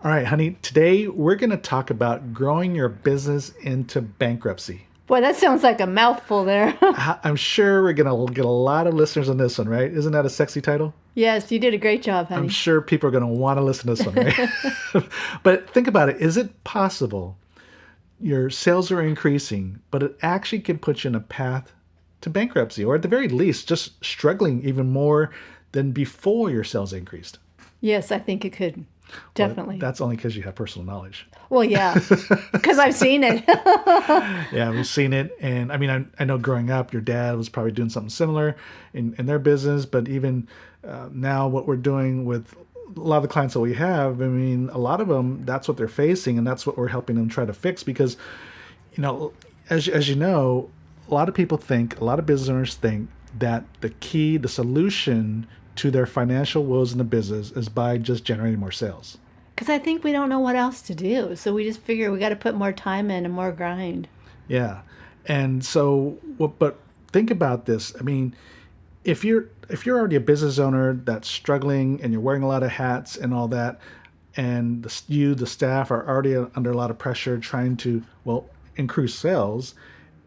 All right, honey, today we're going to talk about growing your business into bankruptcy. Boy, that sounds like a mouthful there. I'm sure we're going to get a lot of listeners on this one, right? Isn't that a sexy title? Yes, you did a great job, honey. I'm sure people are going to want to listen to this one, right? But think about it. Is it possible your sales are increasing, but it actually can put you in a path to bankruptcy, or at the very least, just struggling even more than before your sales increased? Yes, I think it could. Definitely. Well, that's only because you have personal knowledge. Well, yeah, because I've seen it. Yeah, we've seen it. And I mean, I know growing up, your dad was probably doing something similar in their business. But even now, what we're doing with a lot of the clients that we have, I mean, a lot of them, that's what they're facing. And that's what we're helping them try to fix. Because, as you know, a lot of people think, a lot of business owners think that the key, the solution to their financial woes in the business is by just generating more sales. Because I think we don't know what else to do. So we just figure we got to put more time in and more grind. Yeah. And so, but think about this. I mean, if you're already a business owner that's struggling and you're wearing a lot of hats and all that, and the staff are already under a lot of pressure trying to, increase sales.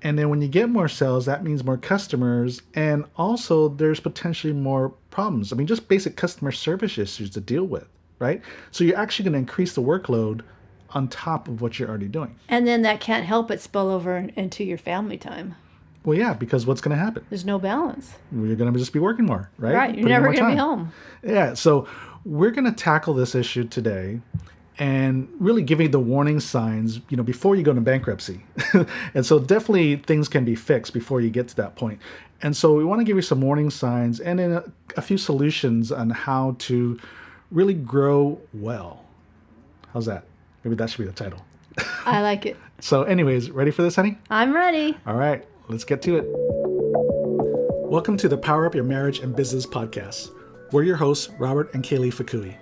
And then when you get more sales, that means more customers. And also there's potentially more problems. I mean, just basic customer service issues to deal with, right? So you're actually going to increase the workload on top of what you're already doing. And then that can't help but spill over into your family time. Well, yeah, because what's going to happen? There's no balance. You're going to just be working more, right? Right. You're never going to be home. Yeah. So we're going to tackle this issue today and really giving the warning signs, before you go into bankruptcy. And so definitely things can be fixed before you get to that point. And so we want to give you some warning signs and then a few solutions on how to really grow well. How's that? Maybe that should be the title. I like it. So anyways, ready for this, honey? I'm ready. All right, let's get to it. Welcome to the Power Up Your Marriage and Business podcast. We're your hosts, Robert and Kaylee Fukui.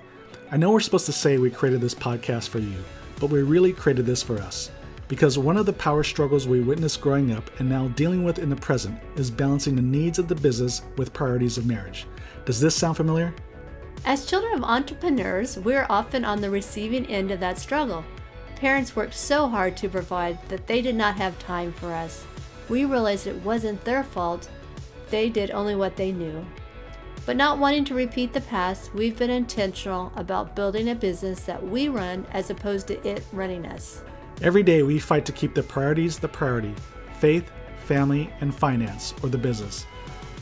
I know we're supposed to say we created this podcast for you, but we really created this for us. Because one of the power struggles we witnessed growing up and now dealing with in the present is balancing the needs of the business with priorities of marriage. Does this sound familiar? As children of entrepreneurs, we're often on the receiving end of that struggle. Parents worked so hard to provide that they did not have time for us. We realized it wasn't their fault. They did only what they knew. But not wanting to repeat the past, we've been intentional about building a business that we run as opposed to it running us. Every day we fight to keep the priorities the priority: faith, family, and finance, or the business.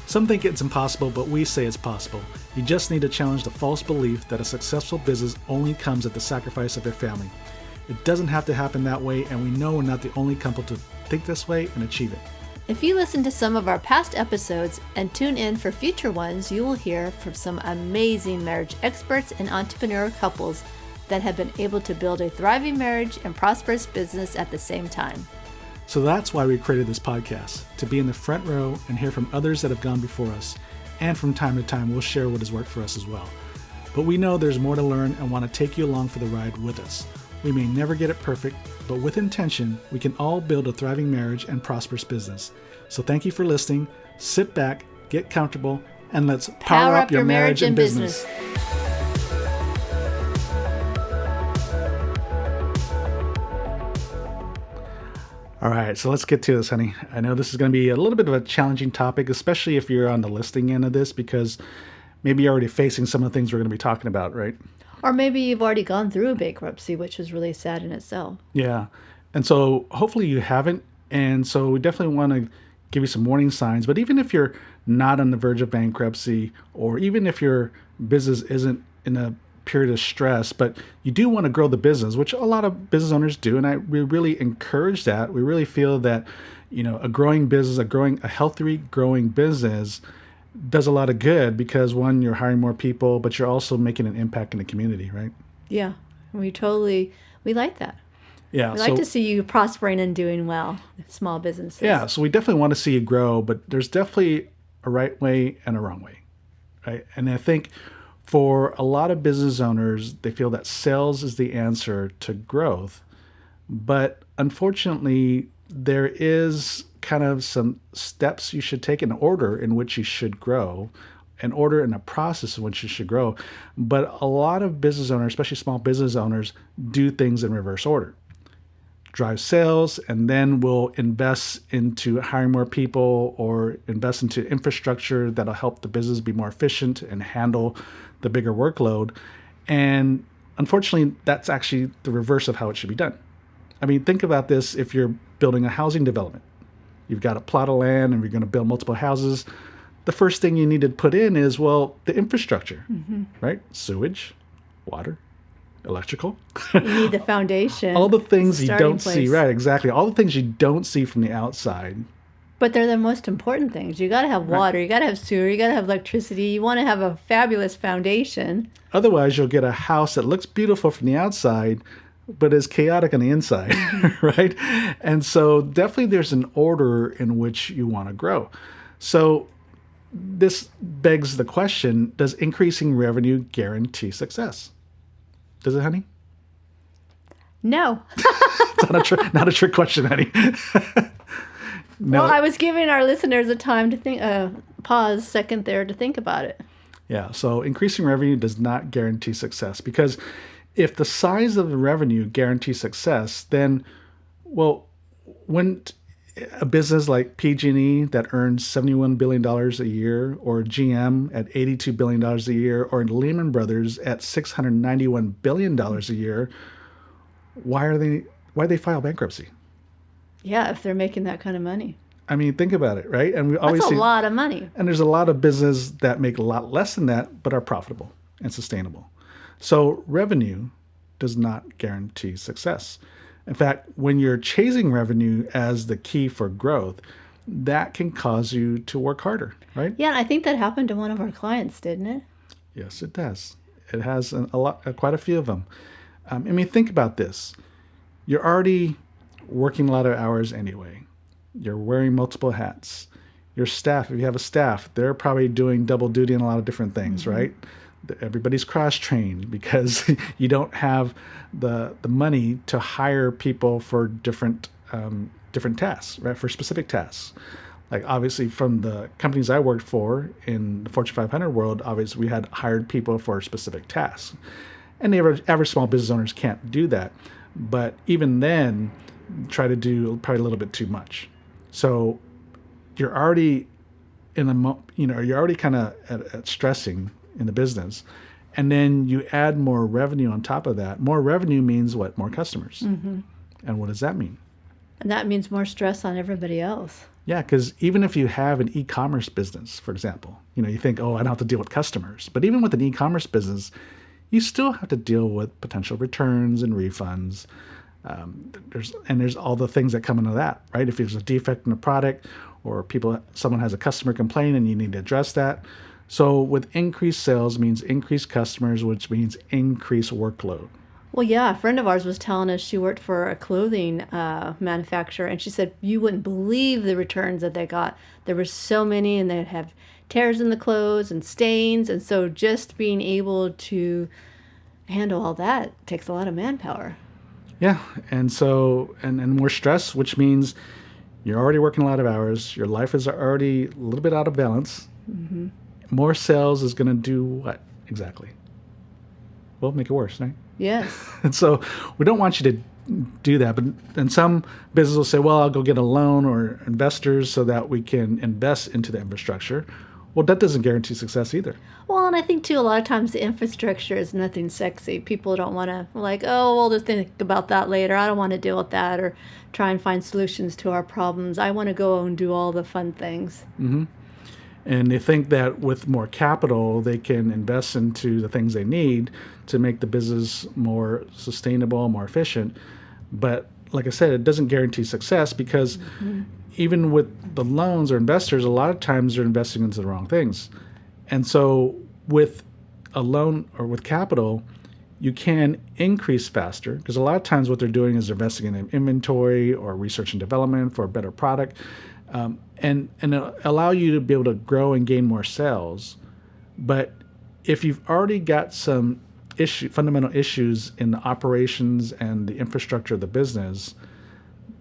Some think it's impossible, but we say it's possible. You just need to challenge the false belief that a successful business only comes at the sacrifice of your family. It doesn't have to happen that way, and we know we're not the only couple to think this way and achieve it. If you listen to some of our past episodes and tune in for future ones, you will hear from some amazing marriage experts and entrepreneur couples that have been able to build a thriving marriage and prosperous business at the same time. So that's why we created this podcast, to be in the front row and hear from others that have gone before us. And from time to time, we'll share what has worked for us as well. But we know there's more to learn and want to take you along for the ride with us. We may never get it perfect, but with intention, we can all build a thriving marriage and prosperous business. So thank you for listening. Sit back, get comfortable, and let's power up your marriage and business. All right, so let's get to this, honey. I know this is going to be a little bit of a challenging topic, especially if you're on the listing end of this, because maybe you're already facing some of the things we're going to be talking about, right? Or maybe you've already gone through a bankruptcy, which is really sad in itself. Yeah. And so hopefully you haven't. And so we definitely want to give you some warning signs. But even if you're not on the verge of bankruptcy, or even if your business isn't in a period of stress, but you do want to grow the business, which a lot of business owners do. And we really encourage that. We really feel that, a growing business, a healthy growing business does a lot of good because, one, you're hiring more people, but you're also making an impact in the community, right? Yeah, we like that. Yeah, we like to see you prospering and doing well, small businesses. Yeah, so we definitely want to see you grow, but there's definitely a right way and a wrong way, right? And I think for a lot of business owners, they feel that sales is the answer to growth. But unfortunately, there is kind of some steps you should take in order in which you should grow. an order and a process in which you should grow. But a lot of business owners, especially small business owners, do things in reverse order. Drive sales, and then we'll invest into hiring more people or invest into infrastructure that'll help the business be more efficient and handle the bigger workload. And unfortunately, that's actually the reverse of how it should be done. I mean, think about this. If you're building a housing development, you've got a plot of land and you're going to build multiple houses, the first thing you need to put in is, well, the infrastructure, right? Sewage, water, electrical. You need the foundation. All the things you don't place. see. Right, exactly. All the things you don't see from the outside. But they're the most important things. You got to have water. Right. You got to have sewer. You got to have electricity. You want to have a fabulous foundation. Otherwise, you'll get a house that looks beautiful from the outside, but is chaotic on the inside, right? And so definitely there's an order in which you want to grow. So this begs the question, does increasing revenue guarantee success? Does it, honey? No. It's not a trick question, honey. No. Well, I was giving our listeners a time to think, pause second there to think about it. Yeah, so increasing revenue does not guarantee success, because if the size of the revenue guarantees success, then, well, wouldn't a business like PG&E that earns $71 billion a year, or GM at $82 billion a year, or Lehman Brothers at $691 billion a year, why they file bankruptcy? Yeah, if they're making that kind of money. I mean, think about it, right? And we always That's a lot of money. And there's a lot of business that make a lot less than that, but are profitable and sustainable. So revenue does not guarantee success. In fact, when you're chasing revenue as the key for growth, that can cause you to work harder, right? Yeah, and I think that happened to one of our clients, didn't it? Yes, it does. It has quite a few of them. I mean, think about this. You're already working a lot of hours anyway. You're wearing multiple hats. Your staff, if you have a staff, they're probably doing double duty on a lot of different things, right? Everybody's cross-trained because you don't have the money to hire people for different tasks, right? For specific tasks. Like obviously from the companies I worked for in the Fortune 500 world, obviously we had hired people for specific tasks. And the average small business owners can't do that. But even then, try to do probably a little bit too much. So you're already you're already kind of at stressing in the business, and then you add more revenue on top of that. More revenue means what? More customers. And what does that mean? And that means more stress on everybody else. Yeah, because even if you have an e-commerce business, for example, you think, oh, I don't have to deal with customers. But even with an e-commerce business, you still have to deal with potential returns and refunds. There's all the things that come into that, right? If there's a defect in a product, or someone has a customer complaint and you need to address that. So with increased sales means increased customers, which means increased workload. Well, yeah, a friend of ours was telling us she worked for a clothing manufacturer, and she said you wouldn't believe the returns that they got. There were so many, and they'd have tears in the clothes and stains, and so just being able to handle all that takes a lot of manpower. Yeah, and so and more stress, which means you're already working a lot of hours. Your life is already a little bit out of balance. More sales is going to do what exactly? Well, make it worse, right? Yes. And so we don't want you to do that. But then some businesses will say, well, I'll go get a loan or investors so that we can invest into the infrastructure. Well, that doesn't guarantee success either. Well, and I think, too, a lot of times the infrastructure is nothing sexy. People don't want to, we'll just think about that later. I don't want to deal with that or try and find solutions to our problems. I want to go and do all the fun things. And they think that with more capital, they can invest into the things they need to make the business more sustainable, more efficient. But like I said, it doesn't guarantee success because even with the loans or investors, a lot of times they're investing into the wrong things. And so with a loan or with capital, you can increase faster because a lot of times what they're doing is they're investing in inventory or research and development for a better product. And allow you to be able to grow and gain more sales. But if you've already got some fundamental issues in the operations and the infrastructure of the business,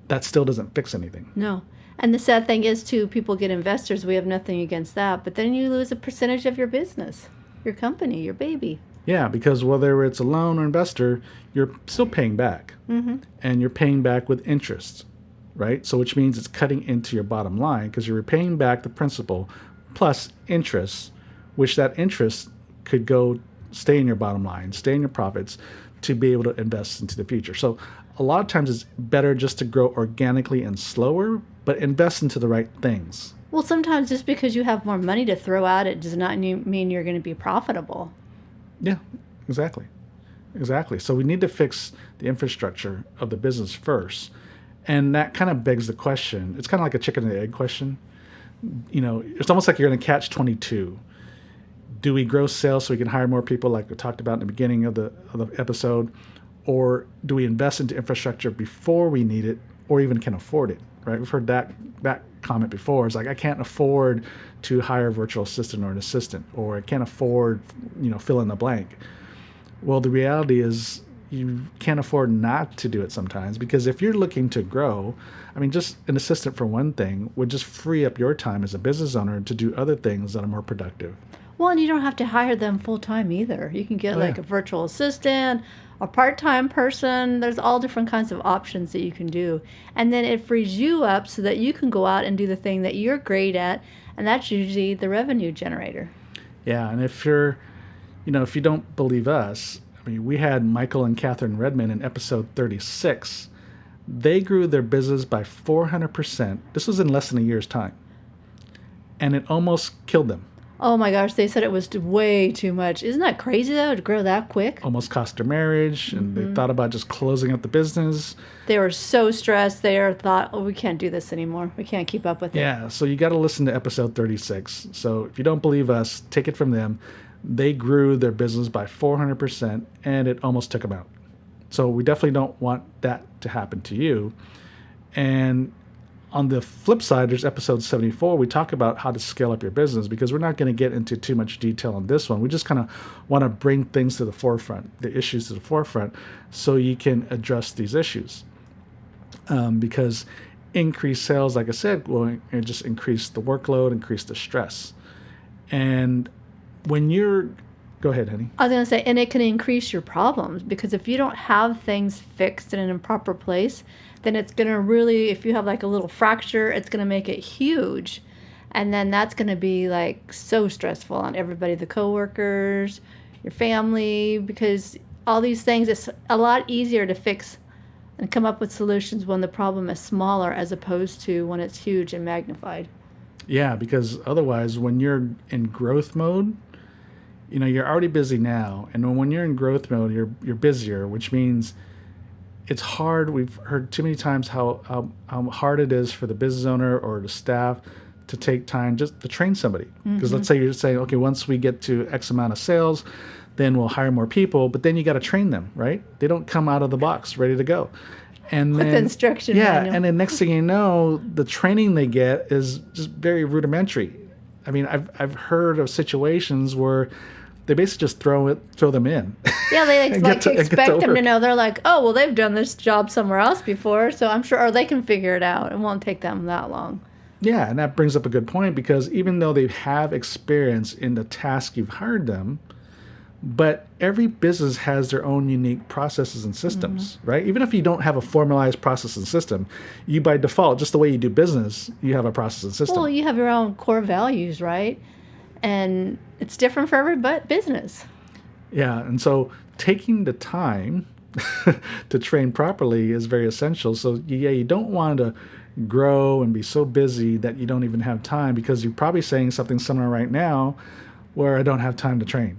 that still doesn't fix anything. No. And the sad thing is, too, people get investors. We have nothing against that. But then you lose a percentage of your business, your company, your baby. Yeah, because whether it's a loan or investor, you're still paying back. Mm-hmm. And you're paying back with interest, right? So which means it's cutting into your bottom line because you're repaying back the principal plus interest, which that interest could go stay in your bottom line, stay in your profits to be able to invest into the future. So a lot of times it's better just to grow organically and slower, but invest into the right things. Well, sometimes just because you have more money to throw at it does not mean you're going to be profitable. Yeah, exactly. Exactly. So we need to fix the infrastructure of the business first. And that kind of begs the question. It's kind of like a chicken and egg question. You know, it's almost like you're going to catch 22. Do we grow sales so we can hire more people like we talked about in the beginning of the episode? Or do we invest into infrastructure before we need it or even can afford it, right? We've heard that comment before. It's like, I can't afford to hire a virtual assistant or an assistant, or I can't afford, fill in the blank. Well, the reality is you can't afford not to do it sometimes, because if you're looking to grow, I mean, just an assistant for one thing would just free up your time as a business owner to do other things that are more productive. Well, and you don't have to hire them full-time either. You can get a virtual assistant, a part-time person. There's all different kinds of options that you can do. And then it frees you up so that you can go out and do the thing that you're great at, and that's usually the revenue generator. Yeah, and if you're, if you don't believe us, I mean, we had Michael and Catherine Redmond in episode 36. They grew their business by 400%. This was in less than a year's time. And it almost killed them. Oh my gosh, they said it was way too much. Isn't that crazy, though, to grow that quick? Almost cost their marriage, and they thought about just closing up the business. They were so stressed. They thought, we can't do this anymore. We can't keep up with it. Yeah, so you got to listen to episode 36. So if you don't believe us, take it from them. They grew their business by 400%, and it almost took them out. So we definitely don't want that to happen to you. And on the flip side, there's episode 74. We talk about how to scale up your business, because we're not going to get into too much detail on this one. We just kind of want to bring things to the forefront, the issues to the forefront, so you can address these issues. Because increased sales, like I said, will just increase the workload, increase the stress. And when you're... Go ahead, honey. I was going to say, and it can increase your problems, because if you don't have things fixed in a proper place, then it's going to really, if you have like a little fracture, it's going to make it huge. And then that's going to be like so stressful on everybody, the coworkers, your family, because all these things, it's a lot easier to fix and come up with solutions when the problem is smaller as opposed to when it's huge and magnified. Yeah, because otherwise, when you're in growth mode, you're already busy now, and when you're in growth mode, you're busier, which means it's hard. We've heard too many times how hard it is for the business owner or the staff to take time just to train somebody. Because let's say you're saying, okay, once we get to X amount of sales, then we'll hire more people, but then you got to train them, right? They don't come out of the box ready to go. And with then, instruction manual. And then next thing you know, the training they get is just very rudimentary. I mean, I've heard of situations where they basically just throw them in. Yeah, they expect them to know. They're like, oh, well, they've done this job somewhere else before, so I'm sure, or they can figure it out. It won't take them that long. Yeah, and that brings up a good point, because even though they have experience in the task you've hired them, but every business has their own unique processes and systems, right? Even if you don't have a formalized process and system, you by default, just the way you do business, you have a process and system. Well, you have your own core values, right? And it's different for every business. Yeah, and so taking the time to train properly is very essential. So yeah, you don't want to grow and be so busy that you don't even have time, because you're probably saying something similar right now where I don't have time to train.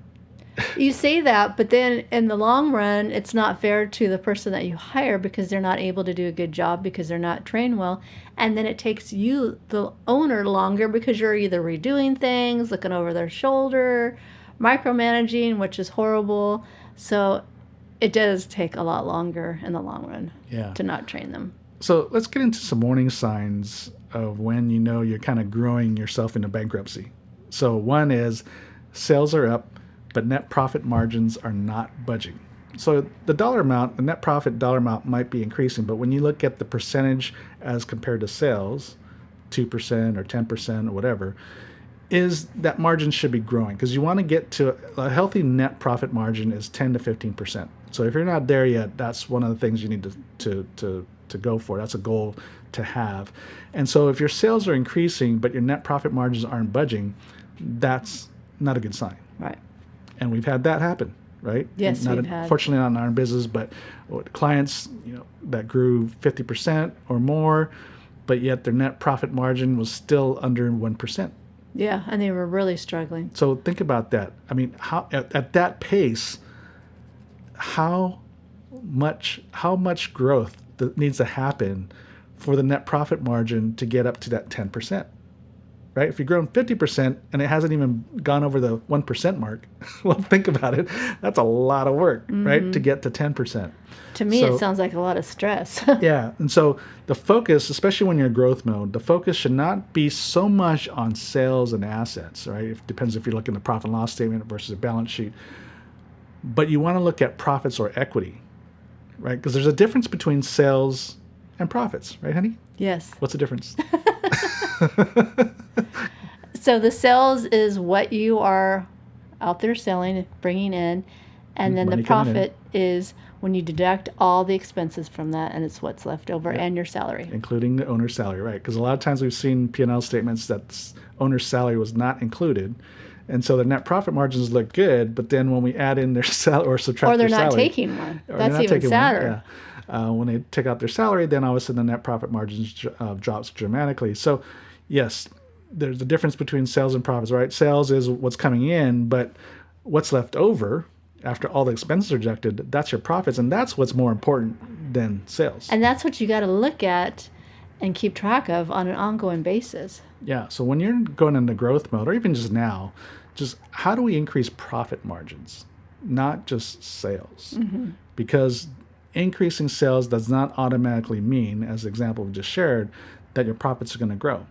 You say that, but then in the long run, it's not fair to the person that you hire, because they're not able to do a good job because they're not trained well. And then it takes you, the owner, longer, because you're either redoing things, looking over their shoulder, micromanaging, which is horrible. So it does take a lot longer in the long run to not train them. So let's get into some warning signs of when you're kind of growing yourself into bankruptcy. So one is sales are up, but net profit margins are not budging. So the net profit dollar amount might be increasing, but when you look at the percentage as compared to sales, 2% or 10% or whatever, is that margin should be growing, because you want to get to a healthy net profit margin is 10 to 15%. So if you're not there yet, that's one of the things you need to go for. That's a goal to have. And so if your sales are increasing but your net profit margins aren't budging, that's not a good sign. Right. And we've had that happen, right? Yes, we've had. Fortunately, not in our business, but clients, that grew 50% or more, but yet their net profit margin was still under 1%. Yeah, and they were really struggling. So think about that. I mean, how at that pace, how much growth that needs to happen for the net profit margin to get up to that 10%, right? If you've grown 50% and it hasn't even gone over the 1% mark, well, think about it. That's a lot of work, right, to get to 10%. To me, it sounds like a lot of stress. Yeah, and so the focus, especially when you're in growth mode, the focus should not be so much on sales and assets, right? It depends if you're looking at the profit and loss statement versus a balance sheet. But you want to look at profits or equity, right? Because there's a difference between sales and profits, right, honey? Yes. What's the difference? So the sales is what you are out there selling, bringing in, and then Money the coming in. profit is when you deduct all the expenses from that, and it's what's left over, and your salary. Including the owner's salary, right? Because a lot of times we've seen P&L statements that owner's salary was not included. And so the net profit margins look good, but then when we add in their salary or subtract Or they're their not salary, taking one. or That's they're not even taking one, sadder. when they take out their salary, then all of a sudden the net profit margins drops dramatically. So yes, there's a difference between sales and profits, right? Sales is what's coming in, but what's left over after all the expenses are deducted, that's your profits, and that's what's more important than sales. And that's what you got to look at and keep track of on an ongoing basis. Yeah, so when you're going into growth mode, or even just now, just how do we increase profit margins, not just sales? Because increasing sales does not automatically mean, as the example we just shared, that your profits are going to grow.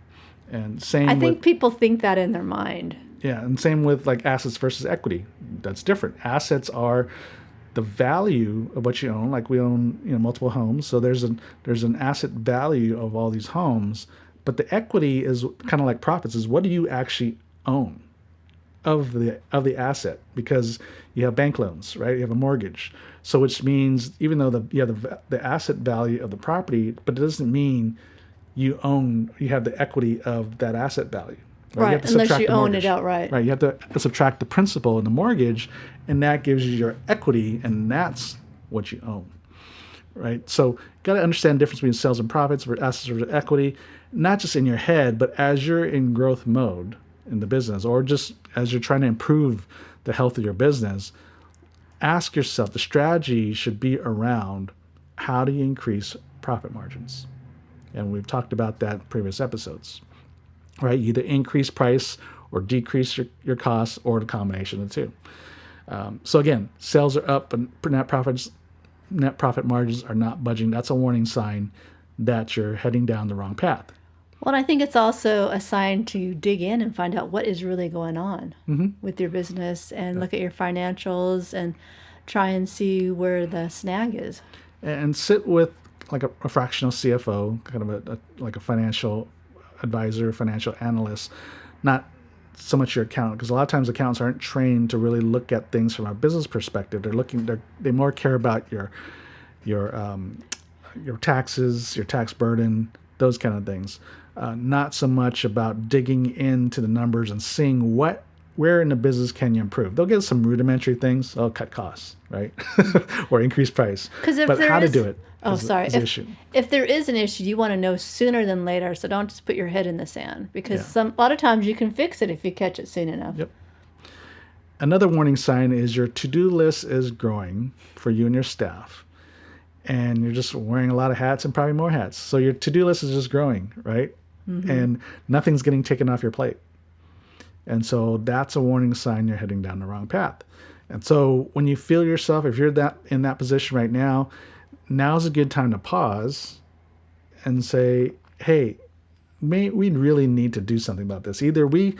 And same I think people think that in their mind. Yeah, and same with like assets versus equity. That's different. Assets are the value of what you own. Like we own, multiple homes, so there's an asset value of all these homes. But the equity is kind of like profits. Is what do you actually own of the asset? Because you have bank loans, right? You have a mortgage. So which means even though you have the asset value of the property, but it doesn't mean you have the equity of that asset value. Right, unless you own it outright. Right, you have to subtract the principal in the mortgage, and that gives you your equity, and that's what you own. Right, so you got to understand the difference between sales and profits versus assets versus equity, not just in your head, but as you're in growth mode in the business, or just as you're trying to improve the health of your business. Ask yourself, the strategy should be around how do you increase profit margins? And we've talked about that in previous episodes. Right, you either increase price or decrease your costs, or the combination of the two. So again, sales are up, but net profit margins are not budging. That's a warning sign that you're heading down the wrong path. Well, I think it's also a sign to dig in and find out what is really going on with your business, and look at your financials and try and see where the snag is. And sit with like a fractional CFO, kind of like a financial advisor, financial analyst, not so much your accountant, because a lot of times accountants aren't trained to really look at things from a business perspective. They more care about your taxes, your tax burden, those kind of things. Not so much about digging into the numbers and seeing where in the business can you improve. They'll get some rudimentary things. Oh, cut costs, right? Or increase price. But how to do it is the issue. If there is an issue, you want to know sooner than later, so don't just put your head in the sand, because a lot of times you can fix it if you catch it soon enough. Yep. Another warning sign is your to-do list is growing for you and your staff, and you're just wearing a lot of hats and probably more hats. So your to-do list is just growing, right? And nothing's getting taken off your plate. And so that's a warning sign you're heading down the wrong path. And so when you feel yourself, if you're in that position right now, now's a good time to pause and say, hey, we really need to do something about this. Either whether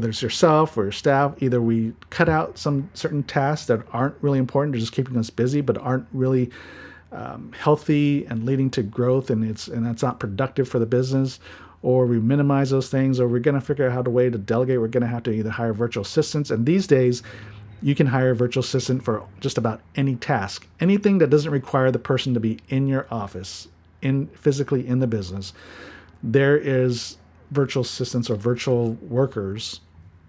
it's yourself or your staff, either we cut out some certain tasks that aren't really important, they're just keeping us busy, but aren't really healthy and leading to growth, and it's not productive for the business, or we minimize those things, or we're going to figure out how to way to delegate. We're going to have to either hire virtual assistants, and these days you can hire a virtual assistant for just about any task, anything that doesn't require the person to be in your office, physically in the business. There is virtual assistants or virtual workers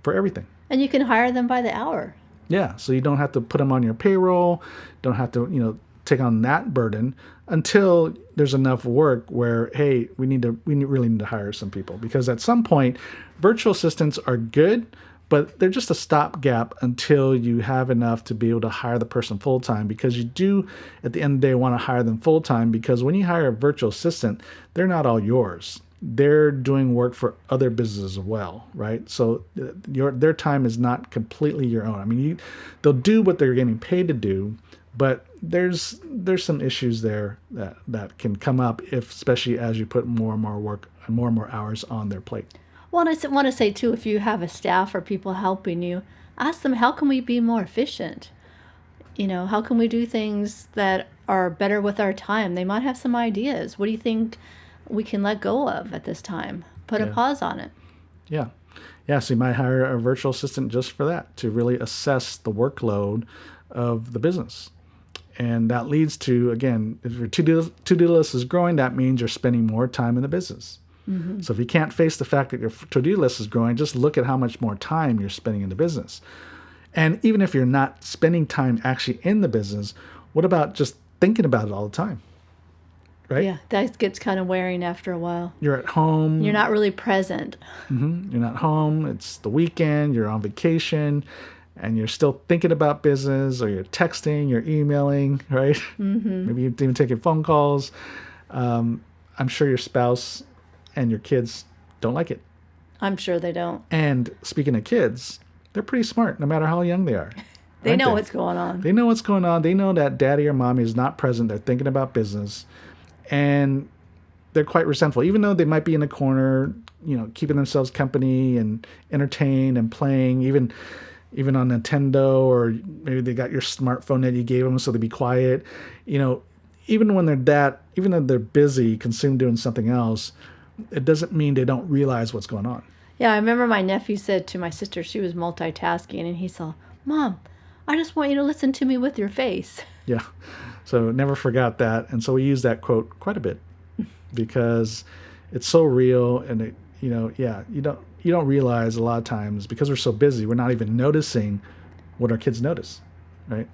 for everything. And you can hire them by the hour. Yeah, so you don't have to put them on your payroll, don't have to, take on that burden until there's enough work where, hey, we really need to hire some people, because at some point, virtual assistants are good, but they're just a stopgap until you have enough to be able to hire the person full-time, because you do, at the end of the day, want to hire them full-time, because when you hire a virtual assistant, they're not all yours. They're doing work for other businesses as well, right? So their time is not completely your own. I mean, they'll do what they're getting paid to do, but there's some issues there that can come up, especially as you put more and more work and more hours on their plate. Well, and I want to say, too, if you have a staff or people helping you, ask them, how can we be more efficient? How can we do things that are better with our time? They might have some ideas. What do you think we can let go of at this time? Put a pause on it. Yeah. Yeah, so you might hire a virtual assistant just for that, to really assess the workload of the business. And that leads to, again, if your to-do list is growing, that means you're spending more time in the business. Mm-hmm. So if you can't face the fact that your to-do list is growing, just look at how much more time you're spending in the business. And even if you're not spending time actually in the business, what about just thinking about it all the time? Right? Yeah, that gets kind of wearing after a while. You're at home. You're not really present. Mm-hmm. You're not home. It's the weekend. You're on vacation. And you're still thinking about business, or you're texting, you're emailing, right? Mm-hmm. Maybe you're even taking phone calls. I'm sure your spouse and your kids don't like it. I'm sure they don't. And speaking of kids, they're pretty smart, no matter how young they are. They know what's going on. They know what's going on. They know that daddy or mommy is not present. They're thinking about business. And they're quite resentful, even though they might be in a corner, keeping themselves company and entertained and playing, even on Nintendo, or maybe they got your smartphone that you gave them so they be quiet. Even when even though they're busy, consumed doing something else, it doesn't mean they don't realize what's going on. Yeah, I remember my nephew said to my sister, she was multitasking, and he said, "Mom, I just want you to listen to me with your face." Yeah, so never forgot that. And so we use that quote quite a bit, because it's so real, and you don't realize a lot of times, because we're so busy, we're not even noticing what our kids notice, right?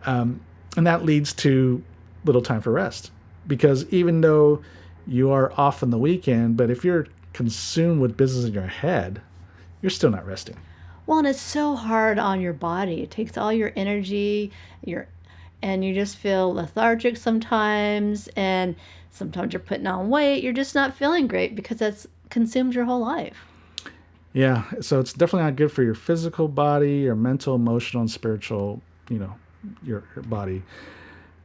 And that leads to little time for rest, because even though you are off on the weekend, but if you're consumed with business in your head, you're still not resting. Well, and it's so hard on your body. It takes all your energy, and you just feel lethargic sometimes, and sometimes you're putting on weight. You're just not feeling great because that's consumed your whole life. Yeah, so it's definitely not good for your physical body, your mental, emotional, and spiritual, your body.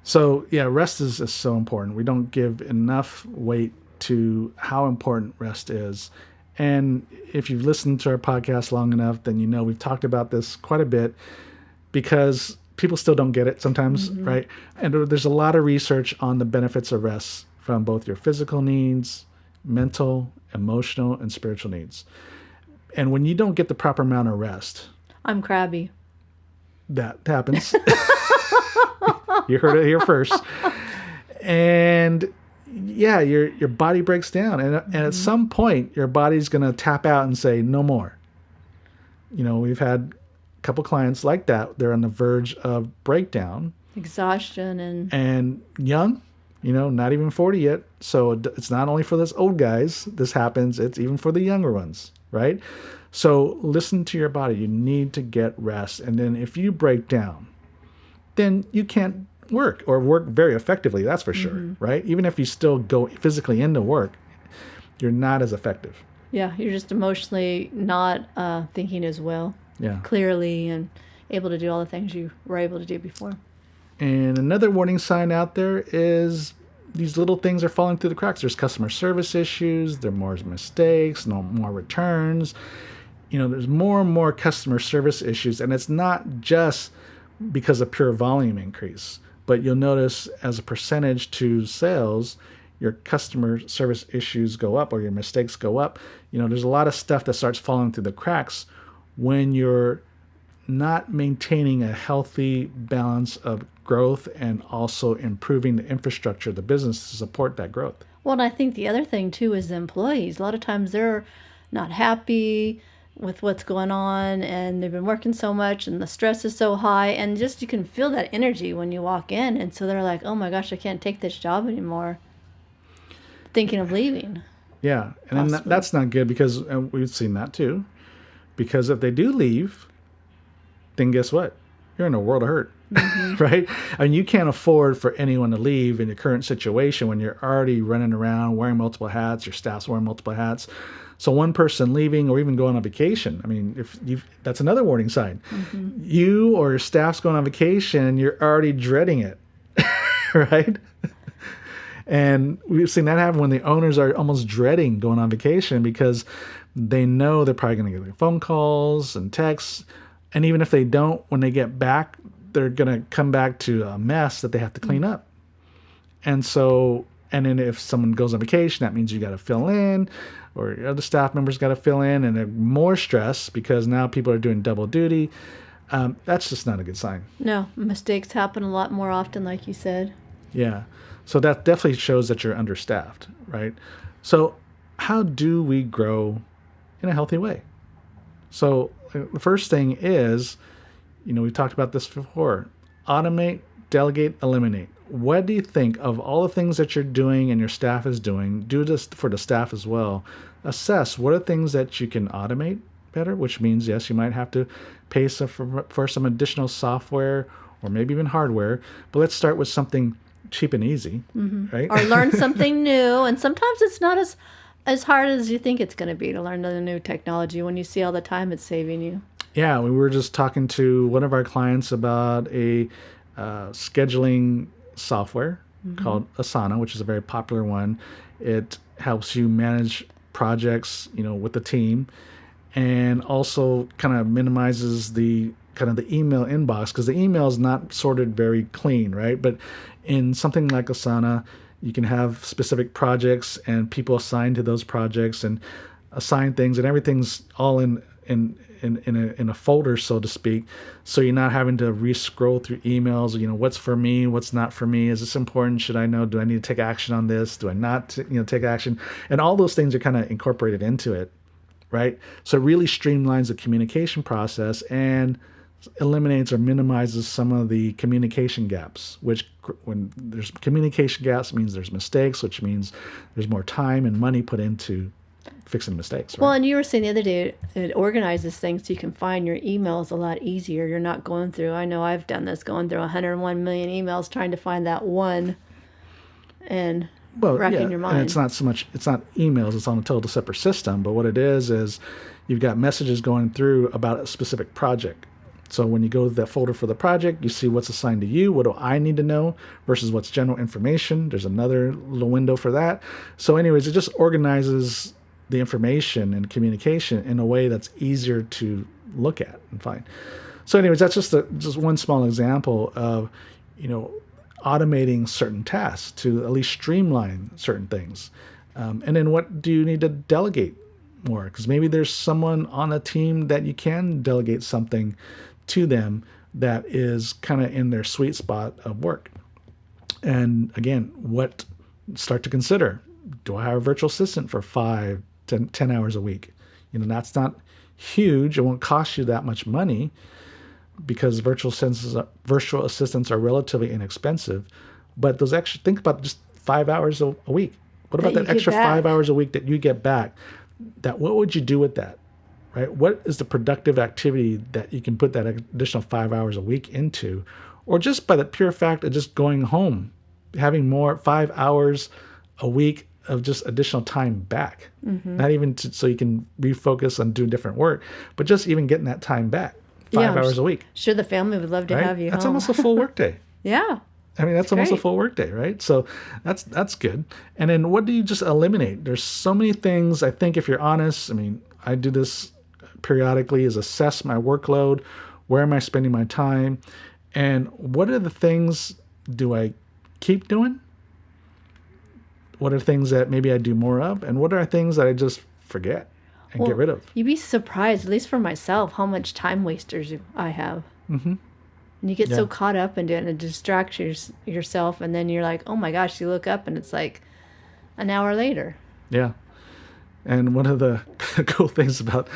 So yeah, rest is so important. We don't give enough weight to how important rest is. And if you've listened to our podcast long enough, then we've talked about this quite a bit, because people still don't get it sometimes, mm-hmm. right? And there's a lot of research on the benefits of rest from both your physical needs, mental, emotional, and spiritual needs. And when you don't get the proper amount of rest, I'm crabby. That happens. You heard it here first. And yeah, your body breaks down. And at some point, your body's going to tap out and say, no more. We've had a couple clients like that. They're on the verge of breakdown. Exhaustion. And young, not even 40 yet. So it's not only for those old guys this happens, it's even for the younger ones, right? So listen to your body. You need to get rest. And then if you break down, then you can't work very effectively, that's for sure, mm-hmm. right? Even if you still go physically into work, you're not as effective. Yeah, you're just emotionally not thinking as well, clearly, and able to do all the things you were able to do before. And another warning sign out there is these little things are falling through the cracks. There's customer service issues, there are more mistakes, more returns. There's more and more customer service issues, and it's not just because of pure volume increase, but you'll notice as a percentage to sales, your customer service issues go up or your mistakes go up. There's a lot of stuff that starts falling through the cracks when you're not maintaining a healthy balance of growth and also improving the infrastructure of the business to support that growth. Well, and I think the other thing too is the employees. A lot of times they're not happy with what's going on, and they've been working so much and the stress is so high, and just you can feel that energy when you walk in, and so they're like, oh my gosh, I can't take this job anymore, thinking of leaving. Yeah, and then that's not good, because we've seen that too, because if they do leave, then guess what? You're in a world of hurt. Right? I mean, you can't afford for anyone to leave in your current situation when you're already running around wearing multiple hats, your staff's wearing multiple hats. So one person leaving or even going on vacation, I mean, that's another warning sign. You or your staff's going on vacation, you're already dreading it, right? And we've seen that happen when the owners are almost dreading going on vacation because they know they're probably going to get phone calls and texts. And even if they don't, when they get back, they're going to come back to a mess that they have to clean up. And then if someone goes on vacation, that means you got to fill in, or your other staff members got to fill in, and they're more stress because now people are doing double duty. That's just not a good sign. No, mistakes happen a lot more often, like you said. Yeah. So that definitely shows that you're understaffed, right? So how do we grow in a healthy way? So the first thing is, we've talked about this before, automate, delegate, eliminate. What do you think of all the things that you're doing and your staff is doing? Do this for the staff as well. Assess what are things that you can automate better, which means, yes, you might have to pay for some additional software or maybe even hardware. But let's start with something cheap and easy, right? Or learn something new. And sometimes it's not as hard as you think it's going to be to learn the new technology when you see all the time it's saving you. Yeah, we were just talking to one of our clients about a scheduling software called Asana, which is a very popular one. It helps you manage projects, with the team, and also kind of minimizes the email inbox, because the email is not sorted very clean, right? But in something like Asana, you can have specific projects and people assigned to those projects and assign things, and everything's all in a folder, so to speak. So you're not having to re-scroll through emails. What's for me, what's not for me. Is this important? Should I know? Do I need to take action on this? Do I not? Take action? And all those things are kind of incorporated into it, right? So it really streamlines the communication process and eliminates or minimizes some of the communication gaps, which when there's communication gaps means there's mistakes, which means there's more time and money put into fixing mistakes. Right? Well, and you were saying the other day, it organizes things so you can find your emails a lot easier. You're not going through, I know I've done this, going through 101 million emails trying to find that one and wrecking your mind. And it's not emails, it's on a total separate system. But what it is you've got messages going through about a specific project. So when you go to that folder for the project, you see what's assigned to you. What do I need to know versus what's general information? There's another little window for that. So anyways, it just organizes the information and communication in a way that's easier to look at and find. So anyways, that's just one small example of, automating certain tasks to at least streamline certain things. And then what do you need to delegate more? Because maybe there's someone on a team that you can delegate something to them that is kind of in their sweet spot of work. And again, start to consider, do I have a virtual assistant for 5 to 10 hours a week? That's not huge. It won't cost you that much money because virtual assistants are relatively inexpensive. But think about just 5 hours a week. What about that extra 5 hours a week that you get back? What would you do with that? Right? What is the productive activity that you can put that additional 5 hours a week into? Or just by the pure fact of just going home, having more 5 hours a week of just additional time back. Not even so you can refocus on doing different work, but just even getting that time back, 5 hours a week. Sure, the family would love to have you That's home. almost a full workday. Yeah. I mean, that's almost a full workday, right? So that's good. And then what do you just eliminate? There's so many things. I think if you're honest, I do this periodically, is assess my workload. Where am I spending my time? And what are the things do I keep doing? What are things that maybe I do more of? And what are things that I just forget and get rid of? You'd be surprised, at least for myself, how much time wasters I have. Mm-hmm. And you get so caught up into it and it distracts yourself. And then you're like, oh my gosh, you look up and it's like an hour later. Yeah. And one of the cool things about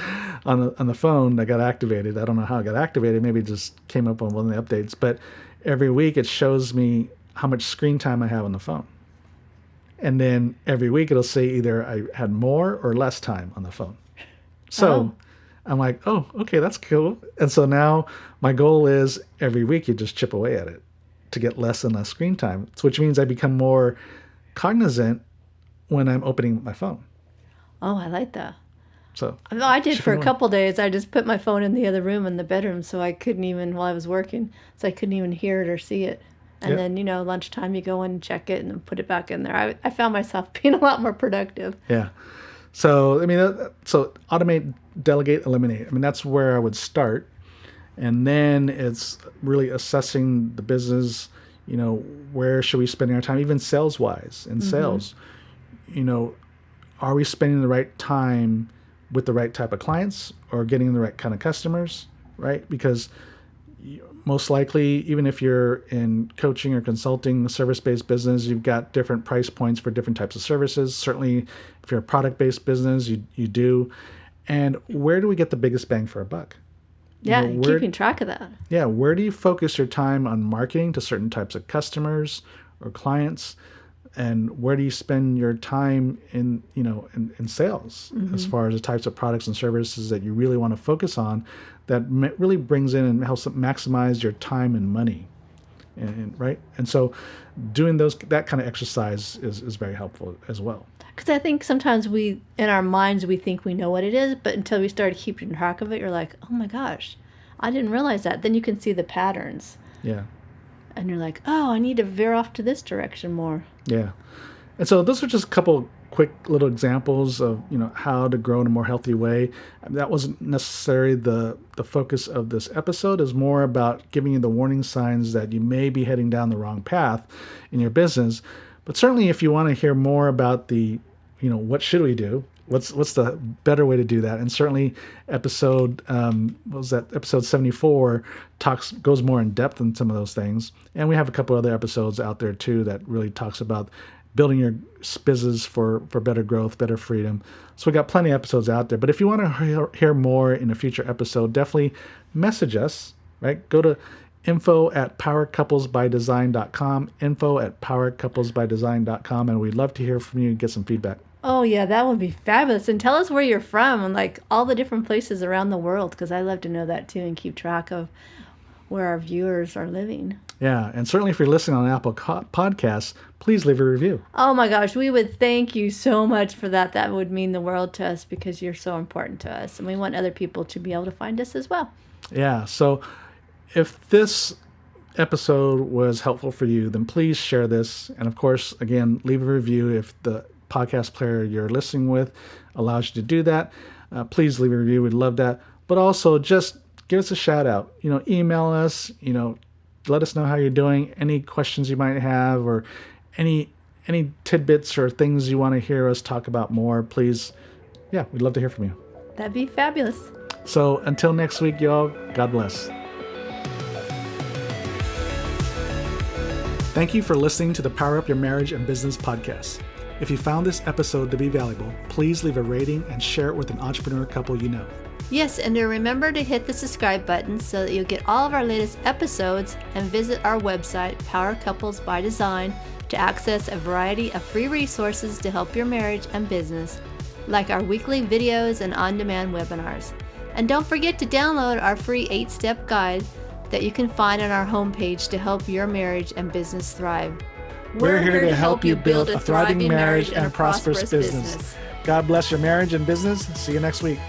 on the phone that got activated, I don't know how it got activated, maybe it just came up on one of the updates, but every week it shows me how much screen time I have on the phone. And then every week it'll say either I had more or less time on the phone. So I'm like, oh, okay, that's cool. And so now my goal is every week you just chip away at it to get less and less screen time, which means I become more cognizant when I'm opening my phone. Oh, I like that. So I did for a couple days. I just put my phone in the other room in the bedroom so I couldn't even, while I was working, so I couldn't even hear it or see it. And then, lunchtime you go in and check it and then put it back in there. I found myself being a lot more productive. Yeah. So, I mean, so automate, delegate, eliminate. I mean, that's where I would start. And then it's really assessing the business, where should we spend our time, even sales-wise in sales. Are we spending the right time with the right type of clients or getting the right kind of customers, right? Because most likely, even if you're in coaching or consulting, service-based business, you've got different price points for different types of services. Certainly, if you're a product-based business, you do. And where do we get the biggest bang for our buck? Yeah, keeping track of that. Yeah, where do you focus your time on marketing to certain types of customers or clients? And where do you spend your time in sales as far as the types of products and services that you really want to focus on that really brings in and helps maximize your time and money, right? And so doing that kind of exercise is very helpful as well. Because I think sometimes in our minds, we think we know what it is, but until we start keeping track of it, you're like, oh my gosh, I didn't realize that. Then you can see the patterns. Yeah. And you're like, oh, I need to veer off to this direction more. Yeah. And so those are just a couple quick little examples of, how to grow in a more healthy way. That wasn't necessarily the focus of this episode. Is more about giving you the warning signs that you may be heading down the wrong path in your business. But certainly if you want to hear more about what should we do? What's the better way to do that? And certainly episode 74 goes more in depth in some of those things. And we have a couple other episodes out there too that really talks about building your business for better growth, better freedom. So we got plenty of episodes out there. But if you want to hear more in a future episode, definitely message us, right? Go to info@powercouplesbydesign.com, info@powercouplesbydesign.com, and we'd love to hear from you and get some feedback. Oh, yeah, that would be fabulous. And tell us where you're from and like all the different places around the world, because I love to know that too and keep track of where our viewers are living. Yeah, and certainly if you're listening on Apple Podcasts, please leave a review. Oh my gosh, we would thank you so much for that. That would mean the world to us because you're so important to us. And we want other people to be able to find us as well. Yeah, so if this episode was helpful for you, then please share this. And of course, again, leave a review if the podcast player you're listening with allows you to do that. Please leave a review. We'd love that. But also just give us a shout out. Email us, let us know how you're doing, any questions you might have, or any tidbits or things you want to hear us talk about more, please. Yeah, we'd love to hear from you. That'd be fabulous. So until next week, y'all, God bless. Thank you for listening to the Power Up Your Marriage and Business podcast. If you found this episode to be valuable, please leave a rating and share it with an entrepreneur couple you know. Yes, and remember to hit the subscribe button so that you'll get all of our latest episodes, and visit our website, Power Couples by Design, to access a variety of free resources to help your marriage and business, like our weekly videos and on-demand webinars. And don't forget to download our free 8-step guide that you can find on our homepage to help your marriage and business thrive. We're here to help you build a thriving marriage and a prosperous business. God bless your marriage and business. See you next week.